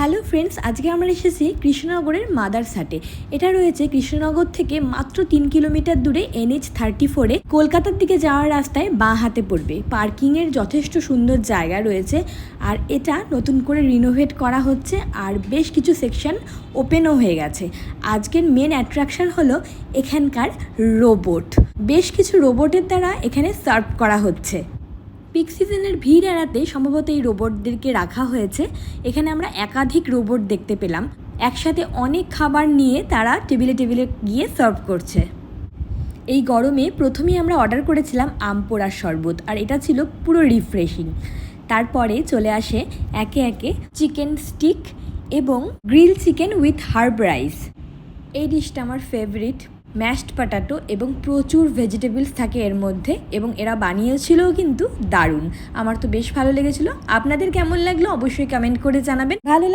Hello friends, আজকে আমরা এসেছি কৃষ্ণনগরের মাদারসাটে। এটা রয়েছে কৃষ্ণনগর থেকে মাত্র 3 কিলোমিটার দূরে NH-34-এ কলকাতার দিকে যাওয়ার রাস্তায় বাঁ হাতে পড়বে। পার্কিংয়ের যথেষ্ট সুন্দর জায়গা রয়েছে আর এটা নতুন করে রিনোভেট করা হচ্ছে আর বেশ কিছু সেকশন ওপেনও হয়ে গেছে। আজকের মেন অ্যাট্রাকশন হলো এখানকার রোবট। বেশ কিছু রোবটের দ্বারা এখানে সার্ভ করা হচ্ছে। পিক সিজনের ভিড় এড়াতে সম্ভবত এই রোবটদেরকে রাখা হয়েছে। এখানে আমরা একাধিক রোবট দেখতে পেলাম, একসাথে অনেক খাবার নিয়ে তারা টেবিলে টেবিলে গিয়ে সার্ভ করছে। এই গরমে প্রথমেই আমরা অর্ডার করেছিলাম আম পোড়ার শরবত, আর এটা ছিল পুরো রিফ্রেশিং। তারপরে চলে আসে একে একে চিকেন স্টিক এবং grill chicken with herb rice. এই ডিশটা আমার ফেভারিট। ম্যাশড পটাটো এবং প্রচুর ভেজিটেবলস থাকে এর মধ্যে, এবং এরা বানিয়েছিলও কিন্তু দারুণ। আমার তো বেশ ভালো লেগেছিল। আপনাদের কেমন লাগলো অবশ্যই কমেন্ট করে জানাবেন। ভালো